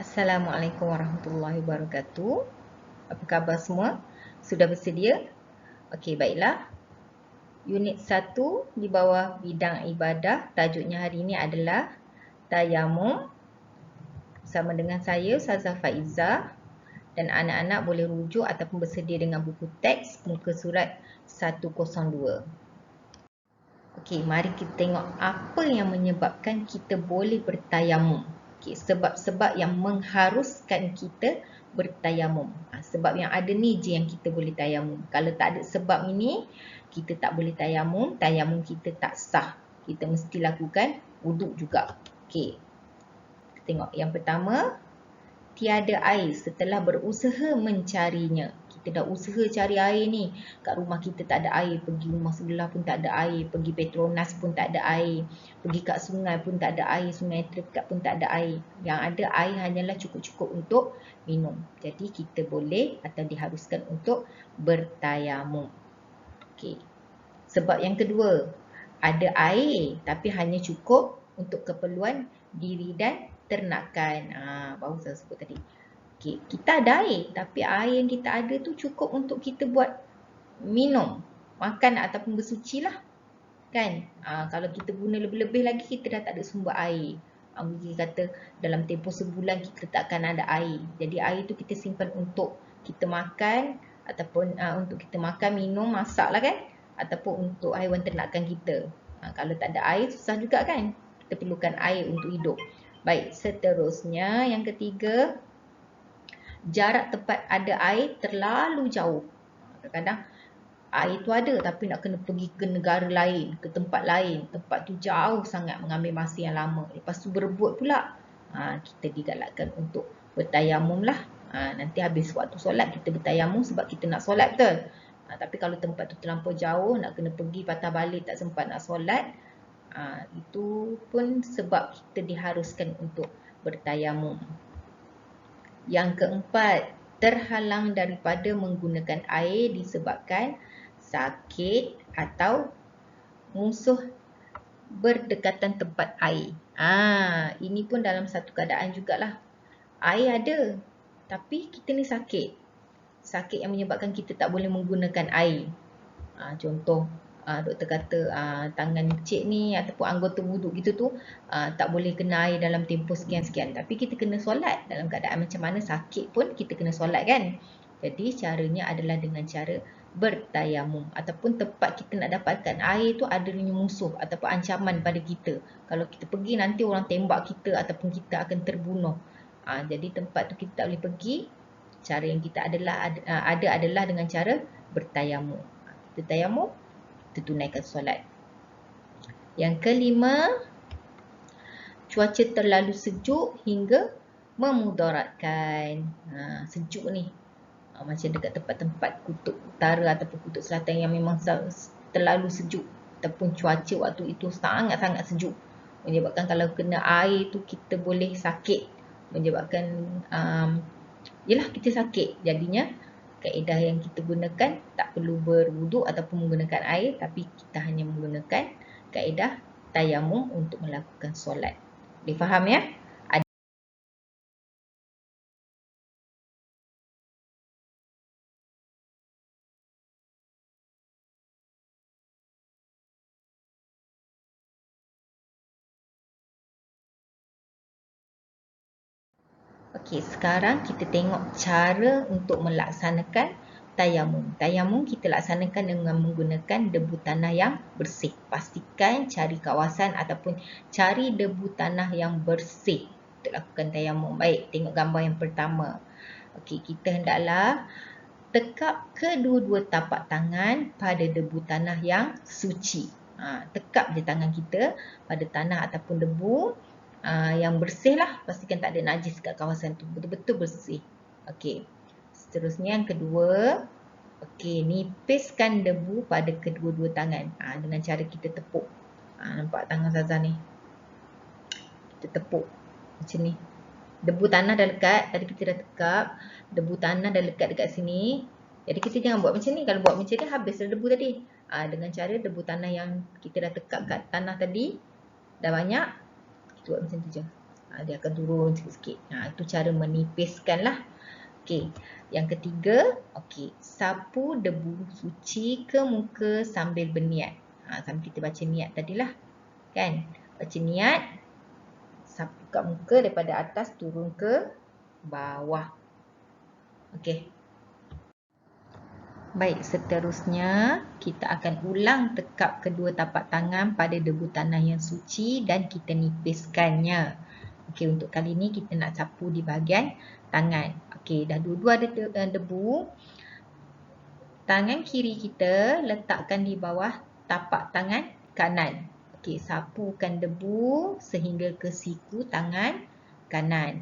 Assalamualaikum warahmatullahi wabarakatuh. Apa khabar semua? Sudah bersedia? Okey, baiklah. Unit 1 di bawah bidang ibadah, tajuknya hari ini adalah Tayamum. Bersama dengan saya, Ustazah Faiza, dan anak-anak boleh rujuk ataupun bersedia dengan buku teks muka surat 102. Okey, mari kita tengok apa yang menyebabkan kita boleh bertayamum. Okey, sebab-sebab yang mengharuskan kita bertayamum. Sebab yang ada ni je yang kita boleh tayamum. Kalau tak ada sebab ini, kita tak boleh tayamum. Tayamum kita tak sah. Kita mesti lakukan wuduk juga. Okey, kita tengok yang pertama. Tiada air setelah berusaha mencarinya. Kita dah usaha cari air ni. Kat rumah kita tak ada air. Pergi rumah sebelah pun tak ada air. Pergi Petronas pun tak ada air. Pergi kat sungai pun tak ada air. Sungai terdekat pun tak ada air. Yang ada air hanyalah cukup-cukup untuk minum. Jadi kita boleh atau diharuskan untuk bertayamum. Okey. Sebab yang kedua, ada air tapi hanya cukup untuk keperluan diri dan ternakan. Baru saya sebut tadi. Okay, kita ada air tapi air yang kita ada tu cukup untuk kita buat minum, makan ataupun bersuci lah. Kan? Kalau kita guna lebih-lebih lagi, kita dah tak ada sumber air. Mungkin kata dalam tempoh sebulan kita takkan ada air. Jadi air tu kita simpan untuk kita makan ataupun untuk kita makan, minum, masak lah kan? Ataupun untuk haiwan ternakan kita. Kalau tak ada air susah juga kan? Kita perlukan air untuk hidup. Baik, seterusnya yang ketiga, jarak tempat ada air terlalu jauh. Kadang-kadang air tu ada tapi nak kena pergi ke negara lain, ke tempat lain. Tempat tu jauh sangat, mengambil masa yang lama. Lepas tu berebut pula. Kita digalakkan untuk bertayamum lah. Nanti habis waktu solat kita bertayamum sebab kita nak solat betul. Tapi kalau tempat tu terlampau jauh, nak kena pergi patah balik, tak sempat nak solat, itu pun sebab kita diharuskan untuk bertayamum. Yang keempat, terhalang daripada menggunakan air disebabkan sakit atau musuh berdekatan tempat air. Ini pun dalam satu keadaan jugalah. Air ada, tapi kita ni sakit. Sakit yang menyebabkan kita tak boleh menggunakan air. Contoh, doktor kata tangan cik ni ataupun anggota wuduk kita tu tak boleh kena air dalam tempoh sekian-sekian. Tapi kita kena solat. Dalam keadaan macam mana sakit pun kita kena solat kan. Jadi caranya adalah dengan cara bertayamum. Ataupun tempat kita nak dapatkan air tu adanya musuh ataupun ancaman pada kita. Kalau kita pergi nanti orang tembak kita ataupun kita akan terbunuh. Jadi tempat tu kita tak boleh pergi. Cara yang kita adalah dengan cara bertayamum. Kita tayamum, kita tunaikan solat. Yang kelima, cuaca terlalu sejuk hingga memudaratkan. Sejuk ni. Macam dekat tempat-tempat kutub utara ataupun kutub selatan yang memang terlalu sejuk. Ataupun cuaca waktu itu sangat-sangat sejuk. Menyebabkan kalau kena air tu kita boleh sakit. Menyebabkan yelah kita sakit. Jadinya kaedah yang kita gunakan tak perlu berwuduk ataupun menggunakan air, tapi kita hanya menggunakan kaedah tayamum untuk melakukan solat. Boleh faham ya? Okey, sekarang kita tengok cara untuk melaksanakan tayamum. Tayamum kita laksanakan dengan menggunakan debu tanah yang bersih. Pastikan cari kawasan ataupun cari debu tanah yang bersih untuk lakukan tayamum. Baik, tengok gambar yang pertama. Okey, kita hendaklah tekap kedua-dua tapak tangan pada debu tanah yang suci. Tekap je tangan kita pada tanah ataupun debu yang bersih lah. Pastikan tak ada najis kat kawasan tu. Betul-betul bersih. Okey. Seterusnya yang kedua. Okey, nipiskan debu pada kedua-dua tangan. Dengan cara kita tepuk. Nampak tangan Zazah ni? Kita tepuk. Macam ni. Debu tanah dah lekat. Tadi kita dah tekap. Debu tanah dah lekat dekat sini. Jadi kita jangan buat macam ni. Kalau buat macam ni habis dah debu tadi. Dengan cara debu tanah yang kita dah tekap kat tanah tadi. Dah banyak. Kita buat macam tu je. Dia akan turun sikit-sikit. Itu cara menipiskan lah. Okey. Yang ketiga, okey, sapu debu suci ke muka sambil berniat. Sambil kita baca niat tadilah. Kan? Baca niat, sapu kat muka daripada atas turun ke bawah. Okey. Baik, seterusnya kita akan ulang tekap kedua tapak tangan pada debu tanah yang suci dan kita nipiskannya. Okey, untuk kali ini kita nak sapu di bahagian tangan. Okey, dah dua-dua ada debu. Tangan kiri kita letakkan di bawah tapak tangan kanan. Okey, sapukan debu sehingga ke siku tangan kanan.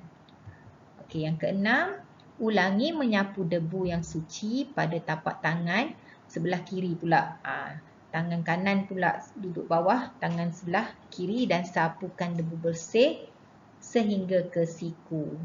Okey, yang keenam, ulangi menyapu debu yang suci pada tapak tangan sebelah kiri pula. Tangan kanan pula duduk bawah tangan sebelah kiri dan sapukan debu bersih sehingga ke siku.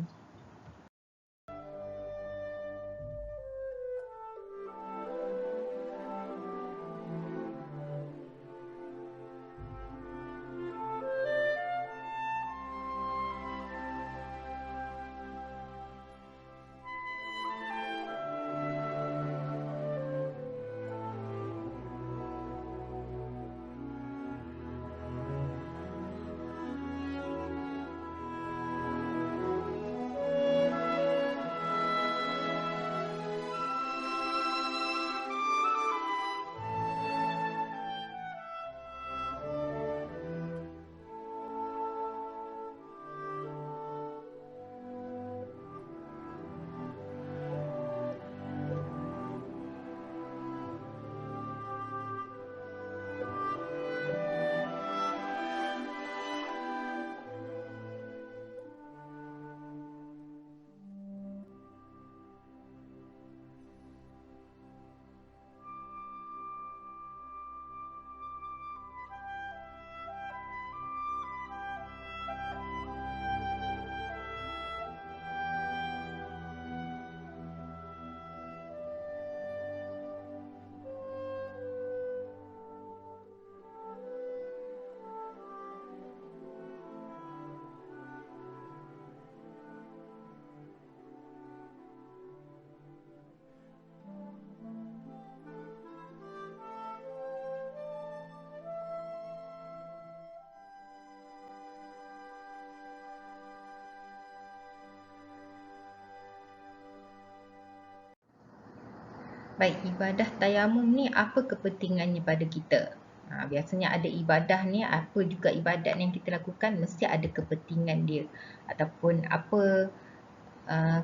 Baik, ibadah tayamum ni apa kepentingannya pada kita? Biasanya ada ibadah ni, apa juga ibadat yang kita lakukan mesti ada kepentingan dia ataupun apa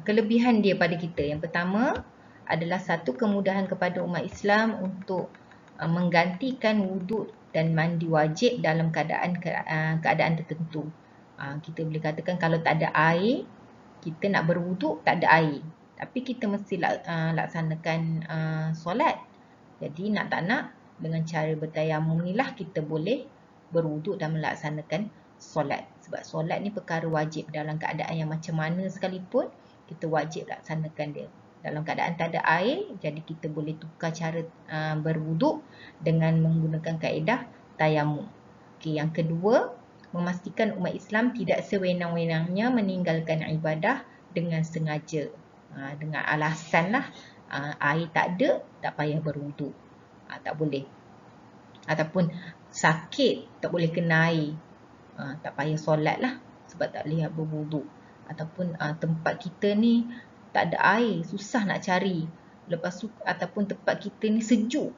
kelebihan dia pada kita. Yang pertama adalah satu kemudahan kepada umat Islam untuk menggantikan wuduk dan mandi wajib dalam keadaan tertentu. Kita boleh katakan kalau tak ada air, kita nak berwuduk tak ada air. Tapi kita mesti laksanakan solat. Jadi nak tak nak dengan cara bertayamum ni lah kita boleh berwuduk dan melaksanakan solat. Sebab solat ni perkara wajib dalam keadaan yang macam mana sekalipun kita wajib laksanakan dia. Dalam keadaan tak ada air, jadi kita boleh tukar cara berwuduk dengan menggunakan kaedah tayamum. Okey, yang kedua, memastikan umat Islam tidak sewenang-wenangnya meninggalkan ibadah dengan sengaja. Dengan alasan lah air tak ada, tak payah berwuduk. Tak boleh. Ataupun sakit, tak boleh kena air. Tak payah solat lah sebab tak boleh berwuduk. Ataupun tempat kita ni tak ada air, susah nak cari. Lepas tu ataupun tempat kita ni sejuk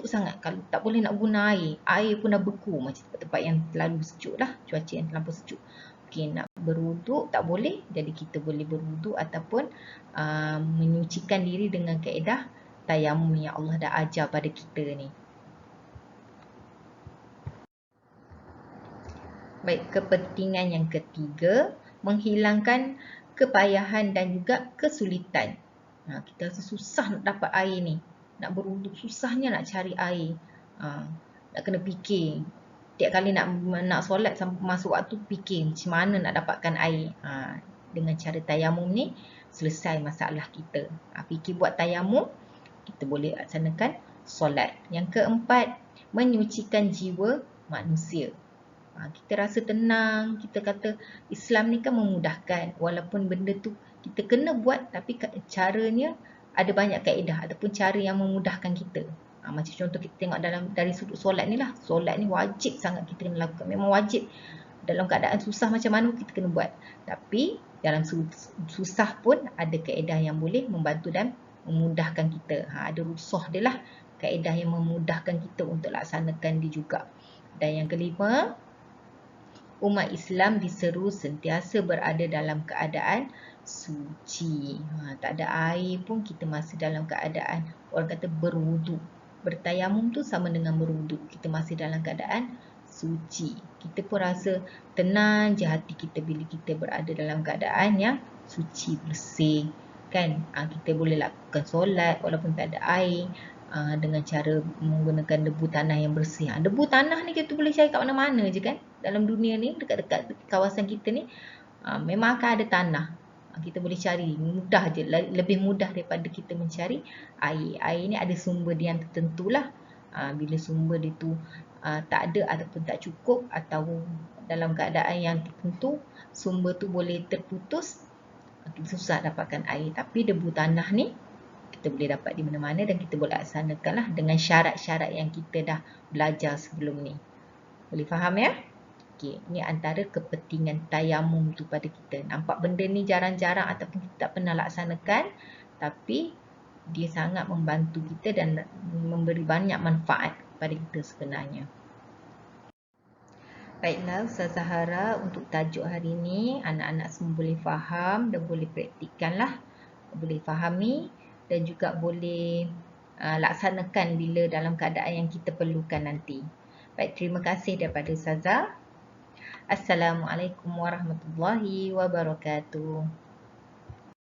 sangat, kalau tak boleh nak guna air, air pun dah beku macam tempat yang terlalu sejuk lah, cuaca yang terlalu sejuk. Okey, nak berwuduk tak boleh, jadi kita boleh berwuduk ataupun menyucikan diri dengan kaedah tayamum yang Allah dah ajar pada kita ni. Baik, kepentingan yang ketiga, menghilangkan kepayahan dan juga kesulitan. Kita rasa susah nak dapat air ni. Nak berwuduk susahnya nak cari air. Nak kena fikir. Tiap kali nak solat sampai masuk waktu fikir macam mana nak dapatkan air. Dengan cara tayamum ni selesai masalah kita. Fikir buat tayamum, kita boleh laksanakan solat. Yang keempat, menyucikan jiwa manusia. Kita rasa tenang, kita kata Islam ni kan memudahkan. Walaupun benda tu kita kena buat, tapi caranya ada banyak kaedah ataupun cara yang memudahkan kita. Macam contoh kita tengok dari sudut solat ni lah. Solat ni wajib sangat kita kena lakukan. Memang wajib. Dalam keadaan susah macam mana kita kena buat. Tapi dalam susah pun ada kaedah yang boleh membantu dan memudahkan kita. Ada rusuh dia lah. Kaedah yang memudahkan kita untuk laksanakan dia juga. Dan yang kelima, umat Islam diseru sentiasa berada dalam keadaan suci. Tak ada air pun kita masih dalam keadaan, orang kata berwuduk. Bertayamum tu sama dengan berwuduk. Kita masih dalam keadaan suci. Kita pun rasa tenang je hati kita bila kita berada dalam keadaan yang suci, bersih. Kan? Kita boleh lakukan solat walaupun tak ada air. Dengan cara menggunakan debu tanah yang bersih. Debu tanah ni kita boleh cari kat mana-mana je kan. Dalam dunia ni, dekat-dekat kawasan kita ni, memang akan ada tanah. Kita boleh cari, mudah je. Lebih mudah daripada kita mencari air. Air ni ada sumber dia yang tertentu lah. Bila sumber dia tu tak ada ataupun tak cukup, atau dalam keadaan yang tertentu, sumber tu boleh terputus, kita susah dapatkan air. Tapi debu tanah ni, kita boleh dapat di mana-mana dan kita boleh laksanakanlah dengan syarat-syarat yang kita dah belajar sebelum ni. Boleh faham ya? Okey, ini antara kepentingan tayamum tu pada kita. Nampak benda ni jarang-jarang ataupun kita tak pernah laksanakan, tapi dia sangat membantu kita dan memberi banyak manfaat pada kita sebenarnya. Baiklah, Ustazah harap untuk tajuk hari ini anak-anak semua boleh faham dan boleh praktikkanlah, boleh fahami dan juga boleh laksanakan bila dalam keadaan yang kita perlukan nanti. Baik, terima kasih daripada Ustazah. Assalamualaikum warahmatullahi wabarakatuh.